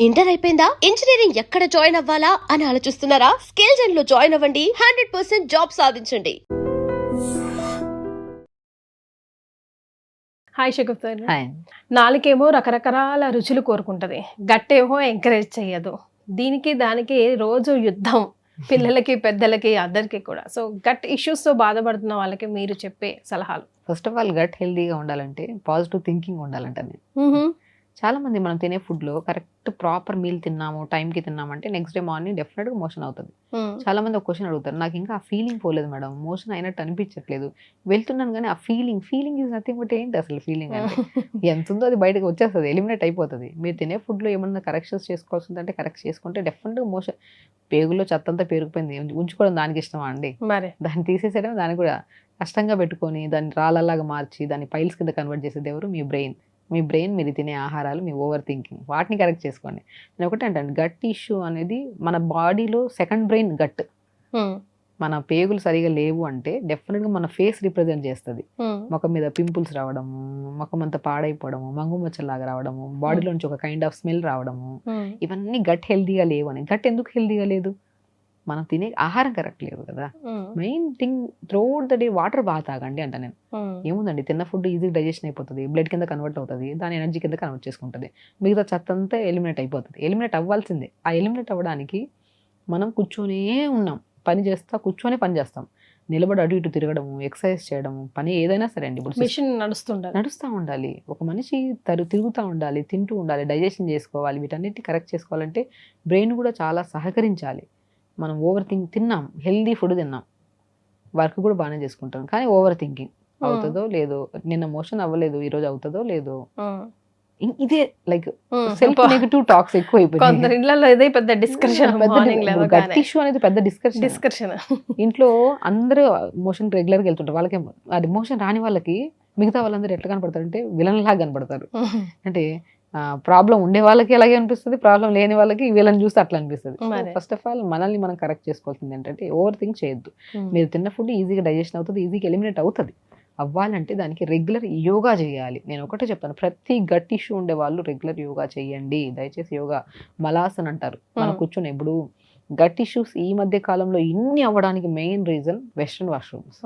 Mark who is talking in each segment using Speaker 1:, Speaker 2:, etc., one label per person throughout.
Speaker 1: Inter అయిపోయిందా? Engineering ఎక్కడ join అవ్వాలా అని ఆలోచిస్తున్నారా? స్కిల్ జెన్ లో జాయిన్ అవ్వండి. 100% జాబ్ సాధించండి.
Speaker 2: హాయ్ షగుప్తా.
Speaker 3: హాయ్.
Speaker 2: నాలుకేమో రకరకాల రుచులు కోరుకుంటది, గట్టేమో ఎంకరేజ్ చెయ్యదు. దీనికి దానికి రోజు యుద్ధం, పిల్లలకి పెద్దలకి అందరికీ కూడా. సో గట్ ఇష్యూస్ తో బాధపడుతున్న వాళ్ళకి మీరు చెప్పే సలహాలు?
Speaker 3: ఫస్ట్ ఆఫ్ ఆల్ గట్ హెల్దీగా ఉండాలంటే పాజిటివ్ థింకింగ్ ఉండాలంట. నేను చాలా మంది మనం తినే ఫుడ్ లో కరెక్ట్ ప్రాపర్ మీల్ తిన్నాము, టైంకి తిన్నామంటే నెక్స్ట్ డే మార్నింగ్ డెఫినెట్ గా మోషన్ అవుతుంది. చాలా మంది ఒక క్వశ్చన్ అడుగుతారు, నాకు ఇంకా ఆ ఫీలింగ్ పోలేదు మేడం, మోషన్ అయినట్టు అనిపించట్లేదు, వెళ్తున్నాను కానీ ఆ ఫీలింగ్ ఈజ్ నథింగ్ బట్ ఏంటి అసలు ఫీలింగ్ అంటే ఎంత ఉందో అది బయటకు వచ్చేస్తుంది, ఎలిమినేట్ అయిపోతుంది. మీరు తినే ఫుడ్ లో ఏమన్నా కరెక్షన్స్ చేసుకోవాల్సిందంటే కరెక్ట్ చేసుకుంటే డెఫినెట్ గా మోషన్, పేగుల్లో చెత్త అంతా పేరుకుపోయింది, ఉంచుకోవడం దానికి ఇష్టమా అండి?
Speaker 2: మరి
Speaker 3: దాన్ని తీసేసేయడం దాన్ని కూడా కష్టంగా పెట్టుకొని దాన్ని రాళ్ళలాగా మార్చి దాన్ని పైల్స్ కింద కన్వర్ట్ చేసేది ఎవరు? మీ బ్రెయిన్. మీ బ్రెయిన్, మీరు తినే ఆహారాలు, మీ ఓవర్ థింకింగ్, వాటిని కరెక్ట్ చేసుకోండి. నేను ఒకటే అంటే గట్ ఇష్యూ అనేది మన బాడీలో సెకండ్ బ్రెయిన్ గట్. మన పేగులు సరిగా లేవు అంటే డెఫినెట్గా మన ఫేస్ రిప్రజెంట్ చేస్తుంది. ముఖం మీద పింపుల్స్ రావడము, ముఖం అంతా పాడైపోవడము, మంగుమచ్చలాగా రావడము, బాడీలో నుంచి ఒక కైండ్ ఆఫ్ స్మెల్ రావడము, ఇవన్నీ గట్ హెల్దీగా లేవు అని. గట్ ఎందుకు హెల్దీగా లేదు? మనం తినే ఆహారం కరెక్ట్ లేదు కదా. Main thing throughout the day water బాగా తాగండి అంట నేను. ఏముందండి, తిన్న ఫుడ్ ఈజీ డైజెషన్ అయిపోతుంది, బ్లడ్ కింద కన్వర్ట్ అవుతుంది, దాని ఎనర్జీ కింద కన్వర్ట్ చేసుకుంటుంది, మిగతా చెత్త అంతా ఎలిమినేట్ అయిపోతుంది. ఎలిమినేట్ అవ్వాల్సిందే. ఆ ఎలిమినేట్ అవ్వడానికి మనం కూర్చొనే ఉన్నాం, పని చేస్తా కూర్చొని పని చేస్తాం, నిలబడి అటు ఇటు తిరగడము, ఎక్సర్సైజ్ చేయడము, పని ఏదైనా సరే అండి. ఇప్పుడు
Speaker 2: మిషన్ నడుస్తూ
Speaker 3: ఉండాలి, ఒక మనిషి తిరుగుతూ ఉండాలి, తింటూ ఉండాలి, డైజెషన్ చేసుకోవాలి, వీటన్నిటిని కరెక్ట్ చేసుకోవాలంటే బ్రెయిన్ కూడా చాలా సహకరించాలి. మనం ఓవర్ తిన్నాం, హెల్దీ ఫుడ్ తిన్నాం, వర్క్ కూడా బాగానే చేసుకుంటాం, కానీ ఓవర్ థింకింగ్ అవుతుందో లేదో, నిన్న మోషన్ అవ్వలేదు ఈరోజు అవుతుందో లేదో, ఇదే లైక్ సెల్ఫ్ నెగటివ్ టాక్స్ ఎక్కువ అయిపోయింది.
Speaker 2: పెద్ద డిస్కషన్
Speaker 3: అనేది పెద్ద డిస్కషన్. ఇంట్లో అందరూ మోషన్ రెగ్యులర్ గా వెళ్తుంటారు, వాళ్ళకి అది మోషన్ రాని వాళ్ళకి మిగతా వాళ్ళందరూ ఎట్లా కనపడతారు అంటే విలన్ లాగా కనపడతారు. అంటే ప్రాబ్లం ఉండే వాళ్ళకి అలాగే అనిపిస్తుంది, ప్రాబ్లం లేని వాళ్ళకి వీళ్ళని చూస్తే అట్లా అనిపిస్తుంది. ఫస్ట్ ఆఫ్ ఆల్ మనల్ని మనం కరెక్ట్ చేసుకోవాల్సింది ఏంటంటే ఓవర్ థింక్ చేయొద్దు. మీరు తిన్న ఫుడ్ ఈజీగా డైజెషన్ అవుతుంది, ఈజీగా ఎలిమినేట్ అవుతుంది. అవ్వాలంటే దానికి రెగ్యులర్ యోగా చేయాలి. నేను ఒకటే చెప్తాను, ప్రతి గట్ ఇష్యూ ఉండే వాళ్ళు రెగ్యులర్ యోగా చేయండి దయచేసి. యోగా మలాసన్ అంటారు. మనం కూర్చొని ఇప్పుడు గట్ ఇష్యూస్ ఈ మధ్య కాలంలో ఇన్ని అవ్వడానికి మెయిన్ రీజన్ వెస్ట్రన్ వాష్రూమ్స్.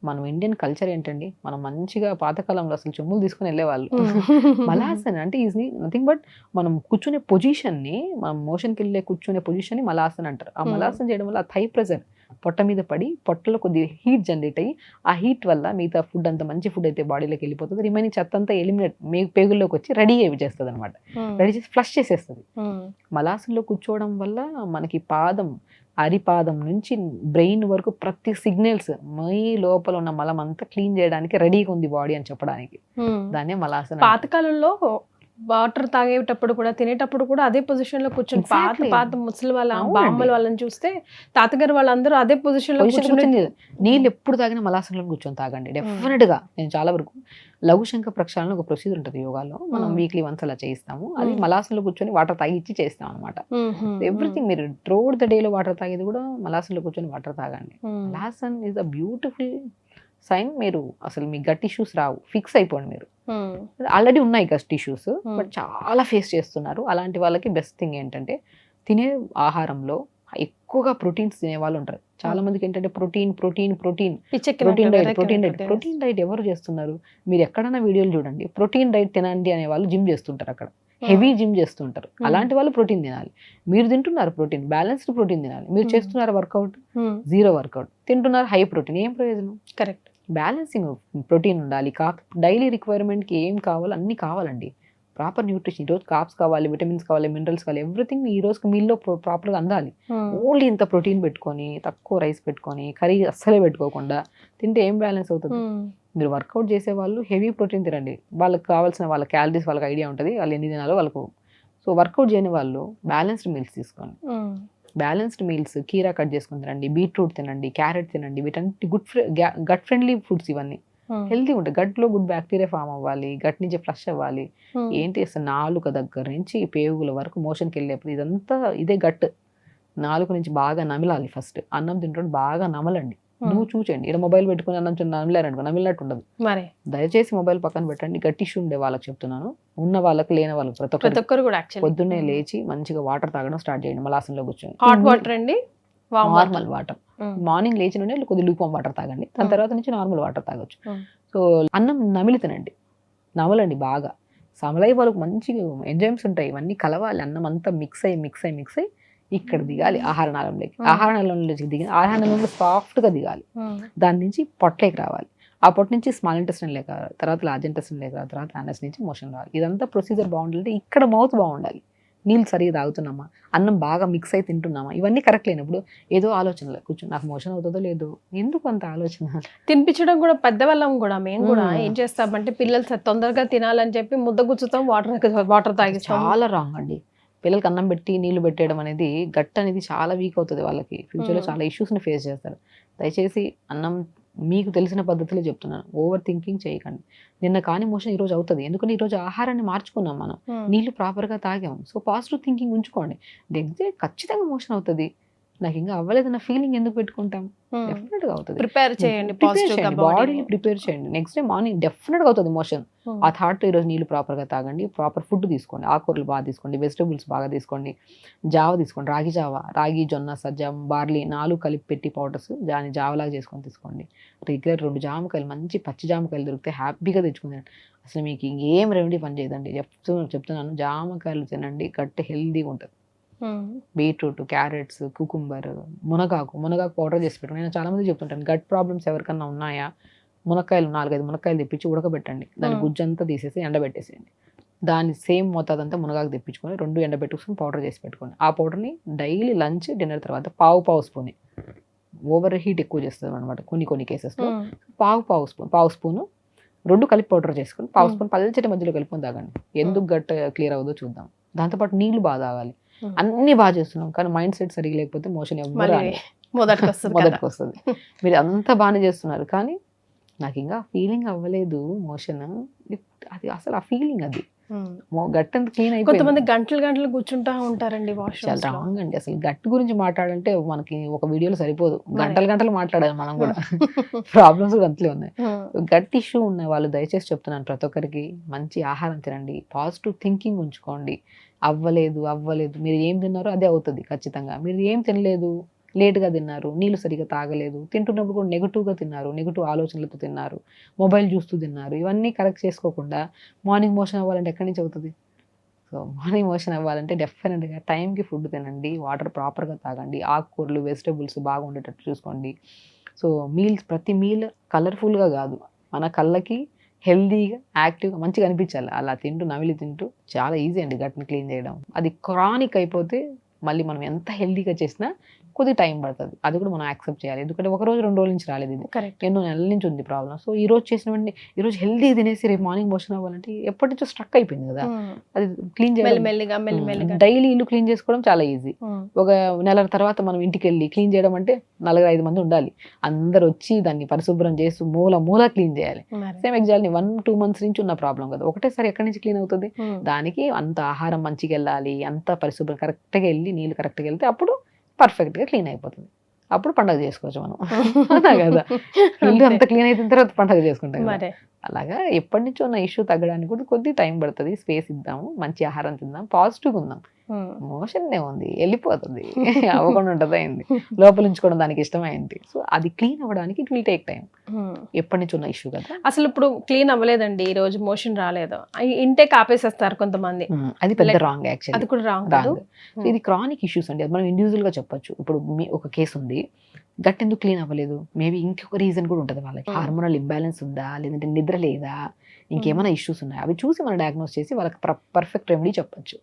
Speaker 3: మనం ఇండియన్ కల్చర్ ఏంటండి, మనం మంచిగా పాతకాలంలో అసలు చెమ్ములు తీసుకుని వెళ్ళేవాళ్ళు. మలాసన్ అంటే ఈజ్ నథింగ్ బట్ మనం కూర్చునే పొజిషన్ని, మనం మోషన్కి వెళ్ళే కూర్చునే పొజిషన్ని మలాసన్ అంటారు. ఆ మలాసన్ చేయడం వల్ల ఆ థై ప్రెజర్ పొట్ట మీద పడి పొట్టలో కొద్దిగా హీట్ జనరేట్ అయ్యి ఆ హీట్ వల్ల మిగతా ఫుడ్ అంతా మంచి ఫుడ్ అయితే బాడీలోకి వెళ్ళిపోతుంది, రిమైనింగ్ చెత్త అంతా ఎలిమినేట్ పేగుల్లోకి వచ్చి రెడీ అయ్యి చేస్తుంది అనమాట. రెడీ చేసి ఫ్లష్ చేసేస్తుంది. మలాసన్లో కూర్చోవడం వల్ల మనకి అరిపాదం నుంచి బ్రెయిన్ వరకు ప్రతి సిగ్నల్స్ మీ లోపల ఉన్న మలం అంతా క్లీన్ చేయడానికి రెడీగా ఉంది బాడీ అని చెప్పడానికి దాన్నే మలాసన.
Speaker 2: పాతకాలంలో వాటర్ తాగేటప్పుడు కూడా తినేటప్పుడు కూడా అదే పొజిషన్ లో కూర్చొని పాత ముసలి వాళ్ళ బామ్మల వాళ్ళని చూస్తే తాతగారు వాళ్ళందరూ అదే పొజిషన్ లో కూర్చొని
Speaker 3: నీళ్ళు ఎప్పుడు తాగినా మలాసనలో కూర్చొని తాగండి డెఫినెట్ గా. నేను చాలా వరకు లఘుశంఖ ప్రక్షాళన ఒక ప్రొసీజర్ ఉంటుంది యోగాలో, మనం వీక్లీ వన్స్ అలా చేయిస్తాము. అది మలాసనలో కూర్చొని వాటర్ తాగిచ్చి చేస్తాం అనమాట. ఎవ్రీథింగ్ మీరు త్రూఅవుట్ ద డేలో వాటర్ తాగేది కూడా మలాసనలో కూర్చొని వాటర్ తాగండి. Malasana is a beautiful sign. మీరు అసలు మీ గట్ ఇష్యూస్ రావు, ఫిక్స్ అయిపోండి. మీరు ఆల్రెడీ ఉన్నాయి గట్ ఇష్యూస్ బట్ చాలా ఫేస్ చేస్తున్నారు. అలాంటి వాళ్ళకి బెస్ట్ థింగ్ ఏంటంటే తినే ఆహారంలో ఎక్కువగా ప్రోటీన్స్ తినే వాళ్ళు ఉంటారు. చాలా మందికి ఏంటంటే ప్రోటీన్ డైట్ ఎవరు చేస్తున్నారు? మీరు ఎక్కడైనా వీడియోలు చూడండి, ప్రోటీన్ డైట్ తినండి అనే వాళ్ళు జిమ్ చేస్తుంటారు, అక్కడ హెవీ జిమ్ చేస్తుంటారు. అలాంటి వాళ్ళు ప్రోటీన్ తినాలి. మీరు తింటున్నారు ప్రోటీన్, బ్యాలెన్స్డ్ ప్రోటీన్ తినాలి. మీరు చేస్తున్నారు వర్కౌట్, జీరో వర్కౌట్, తింటున్నారు హై ప్రోటీన్, ఏం ప్రయోజనం? కరెక్ట్. బ్యాలెన్సింగ్ ప్రోటీన్ ఉండాలి. డైలీ రిక్వైర్మెంట్కి ఏం కావాలో అన్నీ కావాలండి. ప్రాపర్ న్యూట్రిషన్, ఈరోజు కార్బ్స్ కావాలి, విటమిన్స్ కావాలి, మినరల్స్ కావాలి, ఎవ్రీథింగ్ ఈ రోజుకి మీల్లో ప్రాపర్గా అందాలి. ఓన్లీ ఇంత ప్రోటీన్ పెట్టుకొని తక్కువ రైస్ పెట్టుకొని కర్రీ అస్సలే పెట్టుకోకుండా తింటే ఏం బ్యాలెన్స్ అవుతుంది? మీరు వర్కౌట్ చేసే వాళ్ళు హెవీ ప్రోటీన్ తినండి, వాళ్ళకి కావాల్సిన వాళ్ళ క్యాలరీస్ వాళ్ళకి ఐడియా ఉంటుంది, వాళ్ళు ఎన్ని తినాలో వాళ్ళకు. సో వర్కౌట్ చేయని వాళ్ళు బ్యాలెన్స్డ్ మీల్స్ తీసుకోండి. బ్యాలెన్స్డ్ మీల్స్, కీరా కట్ చేసుకుని తినండి, బీట్రూట్ తినండి, క్యారెట్ తినండి, వీటన్నిటి గట్ ఫ్రెండ్లీ ఫుడ్స్. ఇవన్నీ హెల్తీ ఉంటాయి. గట్లో గుడ్ బ్యాక్టీరియా ఫామ్ అవ్వాలి, గట్ నుంచి ఫ్లష్ అవ్వాలి. ఏంటి అసలు నాలుక దగ్గర నుంచి పేగుల వరకు మోషన్కి వెళ్ళేప్పుడు ఇదంతా ఇదే గట్. నాలుక నుంచి బాగా నమలాలి. ఫస్ట్ అన్నం తింటుంటే బాగా నమలండి. నువ్వు చూసేయండి. ఇక్కడ మొబైల్ పెట్టుకుని అన్నం నమిలేరనుకో, నమిలినట్టు ఉండదు.
Speaker 2: మరి
Speaker 3: దయచేసి మొబైల్ పక్కన పెట్టండి. గట్ ఇష్యూ ఉండే వాళ్ళకి చెప్తున్నాను, ఉన్న వాళ్ళకి లేని వాళ్ళకి ప్రతి
Speaker 2: ప్రతి
Speaker 3: ఒక్కరు
Speaker 2: ఒక్కరు కూడా యాక్చువల్లీ
Speaker 3: పొద్దున్నే లేచి మంచిగా వాటర్ తాగడం స్టార్ట్ చేయండి. మలాసంలో కూర్చొని
Speaker 2: హాట్ వాటర్ అండి,
Speaker 3: నార్మల్ వాటర్, మార్నింగ్ లేచి నుండి కొద్ది లూపం వాటర్ తాగండి. దాని తర్వాత నుంచి నార్మల్ వాటర్ తాగొచ్చు. సో అన్నం నమిలి తినండి, నమలండి బాగా. సమలై వాళ్ళకి మంచిగా ఎంజైమ్స్ ఉంటాయి, ఇవన్నీ కలవాలి. అన్నం అంతా మిక్స్ అయ్యి ఇక్కడ దిగాలి ఆహార నాళంలోకి. ఆహార నాళంలోకి దిగి ఆహార నాళంలో సాఫ్ట్గా దిగాలి. దాని నుంచి పొట్టలోకి రావాలి. ఆ పొట్ట నుంచి స్మాల్ ఇంటెస్టైన్ లేక రావాలి, తర్వాత లార్జ్ ఇంటెస్టైన్ లేక రావాలి, తర్వాత యానస్ నుంచి మోషన్ రావాలి. ఇదంతా ప్రొసీజర్ బాగుండాలంటే ఇక్కడ మౌత్ బాగుండాలి. నీళ్ళు సరిగా తాగుతున్నామా, అన్నం బాగా మిక్స్ అయి తింటున్నామా, ఇవన్నీ కరెక్ట్ లేనప్పుడు ఏదో ఆలోచనలు కూర్చొని నాకు మోషన్ అవుతుందో లేదో, ఎందుకు అంత ఆలోచన.
Speaker 2: తినిపించడం కూడా పెద్దవాళ్ళం కూడా మేము కూడా ఏం చేస్తామంటే పిల్లలు తొందరగా తినాలని చెప్పి ముద్ద గుచ్చుతాం, వాటర్ తాగిస్తాం.
Speaker 3: చాలా రాంగ్ అండి. పిల్లలకి అన్నం పెట్టి నీళ్లు పెట్టేయడం అనేది గట్ అనేది చాలా వీక్ అవుతుంది. వాళ్ళకి ఫ్యూచర్లో చాలా ఇష్యూస్ని ఫేస్ చేస్తారు. దయచేసి అన్నం మీకు తెలిసిన పద్ధతిలో చెప్తున్నాను, ఓవర్ థింకింగ్ చేయకండి. నిన్న కానీ మోషన్ ఈరోజు అవుతుంది, ఎందుకంటే ఈరోజు ఆహారాన్ని మార్చుకున్నాం మనం, నీళ్లు ప్రాపర్గా తాగాం. సో పాజిటివ్ థింకింగ్ ఉంచుకోండి. నెక్స్ట్ డే ఖచ్చితంగా మోషన్ అవుతుంది. నాకు ఇంకా అవ్వలేదన్న ఫీలింగ్ ఎందుకు పెట్టుకుంటాం, డెఫినెట్ గా అవుతుంది.
Speaker 2: ప్రిపేర్ చేయండి,
Speaker 3: బాడీని ప్రిపేర్ చేయండి. నెక్స్ట్ డే మార్నింగ్ డెఫినెట్ గా అవుతుంది మోషన్. ఆ థాట్ ఈరోజు నీళ్ళు ప్రాపర్ గా తాగండి, ప్రాపర్ ఫుడ్ తీసుకోండి, ఆకుకూరలు బాగా తీసుకోండి, వెజిటబుల్స్ బాగా తీసుకోండి, జావ తీసుకోండి, రాగి జొన్న సజ్జ బార్లీ 4 కలిపి పెట్టి పౌడర్స్ దాన్ని జావలాగా చేసుకొని తీసుకోండి. రెగ్యులర్ 2 జామకాయలు మంచి పచ్చి జామకాయలు దొరికితే హ్యాపీగా తెచ్చుకుని అసలు మీకు ఇంకేం రెమెడీ పని చేయదండి. చెప్తున్నాను జామకాయలు తినండి, గట్టి హెల్దీగా ఉంటుంది. బీట్రూట్, క్యారెట్స్, కుకుంబర్, మునగాకు పౌడర్ చేసి పెట్టుకోండి. నేను చాలా మంది చెప్తుంటాను, గట్ ప్రాబ్లమ్స్ ఎవరికన్నా ఉన్నాయా, మునక్కాయలు 4-5 మునక్కాయలు తెప్పించి ఉడకబెట్టండి, దాని గుజ్జంతా తీసేసి ఎండబెట్టేసేయండి. దాని సేమ్ మోతాదంతా మునగాకు తెప్పించుకొని 2 ఎండబెట్టుకుని పౌడర్ చేసి పెట్టుకోండి. ఆ పౌడర్ని డైలీ లంచ్ డిన్నర్ తర్వాత పావు స్పూన్, ఓవర్ హీట్ ఎక్కువ చేస్తుంది అనమాట కొన్ని కేసెస్లో. పావు స్పూను 2 కలిపి పౌడర్ చేసుకొని పావు స్పూన్ పల్చటి మధ్యలో కలుపుకొని తాగండి. ఎందుకు గట్ క్లియర్ అవ్వదో చూద్దాం. దాంతోపాటు నీళ్లు బాగా తాగాలి. అన్ని బాగా చేస్తున్నాం కానీ మైండ్ సెట్ సరిగా లేకపోతే మోషన్ మొదటికి వస్తుంది. మీరు అంతా బాగానే చేస్తున్నారు కానీ నాకు ఇంకా ఫీలింగ్ అవ్వలేదు మోషన్, అది అసలు ఆ ఫీలింగ్ అది గట్ అంత క్లీన్ అయిపోయింది.
Speaker 2: కొంతమంది గంటలు కూర్చుంటా ఉంటారండి వాష్రూమ్.
Speaker 3: చాలా రాంగ్ అండి. అసలు గట్ గురించి మాట్లాడాలంటే మనకి ఒక వీడియోలో సరిపోదు, గంటలు మాట్లాడాలి మనం కూడా. ప్రాబ్లమ్స్ కూడా అంతలే ఉన్నాయి. గట్ ఇష్యూ ఉన్న వాళ్ళు దయచేసి చెప్తున్నాను ప్రతి ఒక్కరికి, మంచి ఆహారం తినండి, పాజిటివ్ థింకింగ్ ఉంచుకోండి. అవ్వలేదు మీరు ఏం తిన్నారో అదే అవుతుంది ఖచ్చితంగా. మీరు ఏం తినలేదు, లేట్గా తిన్నారు, నీళ్ళు సరిగా తాగలేదు, తింటున్నప్పుడు కూడా నెగిటివ్గా తిన్నారు, నెగిటివ్ ఆలోచనలతో తిన్నారు, మొబైల్ చూస్తూ తిన్నారు, ఇవన్నీ కరెక్ట్ చేసుకోకుండా మార్నింగ్ మోషన్ అవ్వాలంటే ఎక్కడి నుంచి అవుతుంది? సో మార్నింగ్ మోషన్ అవ్వాలంటే డెఫినెట్గా టైంకి ఫుడ్ తినండి, వాటర్ ప్రాపర్గా తాగండి, ఆకుకూరలు వెజిటబుల్స్ బాగా ఉండేటట్టు చూసుకోండి. సో ప్రతి మీల్ కలర్ఫుల్గా కాదు, మన కళ్ళకి హెల్దీగా యాక్టివ్గా మంచిగా అనిపించాలి. అలా నమిలి తింటూ చాలా ఈజీ అండి గట్ని క్లీన్ చేయడం. అది క్రానిక్ అయిపోతే మళ్ళీ మనం ఎంత హెల్దీగా చేసినా కొద్దిగా టైం పడుతుంది. అది కూడా మనం యాక్సెప్ట్ చేయాలి. ఎందుకంటే 1 రోజు 2 రోజుల నుంచి రాలేదు, ఇది ఎన్నో నెలల నుంచి ఉంది ప్రాబ్లం. సో ఈ రోజు చేసిన వెంటనే ఈ రోజు హెల్దీ తినేసి రేపు మార్నింగ్ మోషన్ అవ్వాలంటే ఎప్పటి నుంచో స్ట్రక్ అయిపోయింది కదా. అది క్లీన్ చేయాలి. డైలీ ఇల్లు క్లీన్ చేసుకోవడం చాలా ఈజీ. ఒక నెల తర్వాత మనం ఇంటికి వెళ్ళి క్లీన్ చేయడం అంటే 4-5 మంది ఉండాలి. అందరు వచ్చి దాన్ని పరిశుభ్రం చేసి మూల క్లీన్ చేయాలి. సేమ్ ఎగ్జాక్ట్లీ 1-2 months నుంచి ఉన్న ప్రాబ్లం కదా. ఒకటేసారి ఎక్కడి నుంచి క్లీన్ అవుతుంది? దానికి అంత ఆహారం మంచిగా వెళ్ళాలి, అంత పరిశుభ్రం కరెక్ట్గా వెళ్ళి నీళ్ళు కరెక్ట్గా వెళ్తే అప్పుడు పర్ఫెక్ట్గా క్లీన్ అయిపోతుంది. అప్పుడు పండుగ చేసుకోవచ్చు మనం కదా. ఇల్లు అంత క్లీన్ అయిన తర్వాత పండుగ చేసుకుంటాం. అలాగా ఎప్పటి నుంచో ఉన్న ఇష్యూ తగ్గడానికి కూడా కొద్దిగా టైం పడుతుంది. స్పేస్ ఇద్దాము, మంచి ఆహారం తిందాం, పాజిటివ్గా ఉందాం. మోషన్ ఉంది వెళ్ళిపోతుంది, అవ్వకుండా ఉంటుంది, అయింది లోపల ఉంచుకోవడం దానికి ఇష్టమైంది. సో అది క్లీన్ అవ్వడానికి ఇట్ విల్ టేక్ టైం. ఎప్పటి నుంచి ఉన్న ఇష్యూ కదా.
Speaker 2: అసలు ఇప్పుడు క్లీన్ అవ్వలేదండి, ఈ రోజు మోషన్ రాలేదు, ఇంటేక్ ఆపేసేస్తారు కొంతమంది.
Speaker 3: అది పెద్ద రాంగ్ యాక్చువల్లీ.
Speaker 2: అది కూడా రాంగ్.
Speaker 3: ఇది క్రానిక్ ఇష్యూస్ అండి, అది మనం ఇండివిజువల్ గా చెప్పొచ్చు. ఇప్పుడు ఒక కేసు ఉంది, గట్ ఎందుకు క్లీన్ అవ్వలేదు, మేబీ ఇంకొక రీజన్ కూడా ఉంటుంది. వాళ్ళకి హార్మోనల్ ఇంబ్యాలెన్స్ ఉందా, లేదంటే నిద్ర లేదా, ఇంకేమైనా ఇష్యూస్ ఉన్నాయి, అవి చూసి మనం డయాగ్నోస్ చేసి వాళ్ళకి పర్ఫెక్ట్ రెమెడీ చెప్పొచ్చు.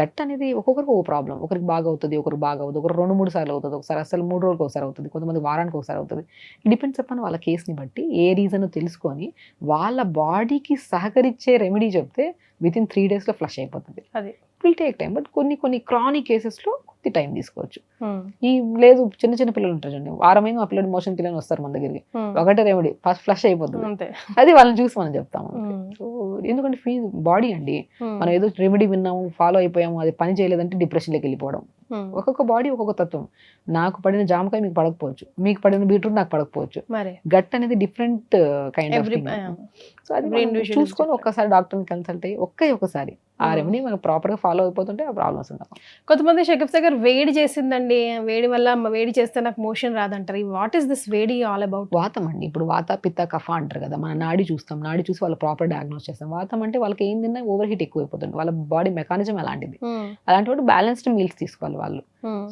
Speaker 3: గట్ అనేది ఒక్కొక్కరికి ఒక ప్రాబ్లం, ఒకరికి బాగా అవుతుంది, ఒకరికి బాగా అవుతుంది, ఒకరు 2-3 సార్లు అవుతుంది, ఒకసారి అసలు 3 రోజులకు ఒకసారి అవుతుంది, కొంతమంది వారానికి ఒకసారి అవుతుంది. డిపెండ్స్ అపాన్ వాళ్ళ కేసుని బట్టి ఏ రీజన్ తెలుసుకొని వాళ్ళ బాడీకి సహకరించే రెమెడీ చెప్తే విత్ ఇన్ 3 days ఫ్లష్ అయిపోతుంది.
Speaker 2: అది
Speaker 3: విల్ టేక్ టైం. బట్ కొన్ని క్రానిక్ కేసెస్లో పూర్తి టైం తీసుకోవచ్చు. ఈ లేదు చిన్న చిన్న పిల్లలు ఉంటారు చూడండి, వారమైన ఆ పిల్లలు మోషన్ పిల్లలు వస్తారు మన దగ్గరికి, ఒకటే రెమెడీ ఫస్ట్ ఫ్లష్ అయిపోతుంది,
Speaker 2: అంతే.
Speaker 3: అది వాళ్ళని చూసి మనం చెప్తాము. సో ఎందుకంటే బాడీ అండి, మనం ఏదో రెమెడీ విన్నాము ఫాలో అయిపోయాము, అది పని చేయలేదంటే డిప్రెషన్లోకి వెళ్ళిపోవడం. ఒక్కొక్క బాడీ ఒక్కొక్క తత్వం. నాకు పడిన జామకాయ మీకు పడకపోవచ్చు, మీకు పడిన బీట్రూట్ నాకు పడకపోవచ్చు.
Speaker 2: మరి
Speaker 3: గట్ అనేది different kind of thing. So అది మనం
Speaker 2: individual
Speaker 3: చూసుకొని ఒక్కసారి డాక్టర్ని కన్సల్ట్ అయ్యి ఒకసారి ఆ రెమెడీ మనకు ప్రాపర్ గా ఫాలో అయిపోతుంటే ఆ ప్రాబ్లమ్స్ ఉండవు.
Speaker 2: కొంతమంది షకీఫ్ సాగర్ వేడి చేసిందండి, వేడి వల్ల వేడి చేస్తే నాకు మోషన్ రాదంటారు. వాట్ ఈస్ దిస్ వేడి ఆల్ అబౌట్?
Speaker 3: వాతం అండి, ఇప్పుడు వాత పిత్త కఫ అంటారు కదా, మన నాడి చూస్తాం, నాడి చూసి వాళ్ళు ప్రాపర్ డయాగ్నోస్ చేస్తాం. వాతం అంటే వాళ్ళకి ఏం తిన్నా ఓవర్ హీట్ ఎక్కువ అయిపోతుంది, వాళ్ళ బాడీ మెకానిజం అలాంటిది. అలాంటి బ్యాలెన్స్డ్ మీల్స్ తీసుకోవాలి వాళ్ళు.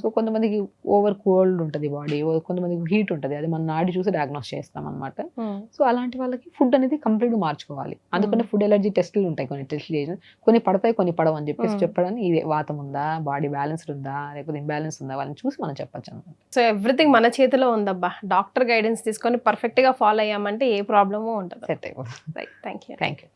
Speaker 3: సో కొంతమందికి ఓవర్ కోల్డ్ ఉంటుంది బాడీ, కొంతమందికి హీట్ ఉంటుంది, అది మన నాడి చూసి డయాగ్నోస్ చేస్తాం అనమాట. సో అలాంటి వాళ్ళకి ఫుడ్ అనేది కంప్లీట్ మార్చుకోవాలి. అందుకని ఫుడ్ ఎలర్జీ టెస్టులు ఉంటాయి, కొన్ని టెస్టులు చేసి కొన్ని పడతాయి కొన్ని పడవు అని చెప్పేసి చెప్పడానికి ఇది వాతం ఉందా, బాడీ బ్యాలెన్స్డ్ ఉందా, లేకపోతే ఇంబ్యాలెన్స్ ఉందా, వాళ్ళని చూసి మనం చెప్పచ్చు అనమాట.
Speaker 2: సో ఎవ్రీథింగ్ మన చేతిలో ఉందబ్బా, డాక్టర్ గైడెన్స్ తీసుకొని పర్ఫెక్ట్ గా ఫాలో అయ్యామంటే ఏ ప్రాబ్లము ఉంటుంది.
Speaker 3: సెట్ అయిపోతుంది.
Speaker 2: Right, thank you.
Speaker 3: Thank you.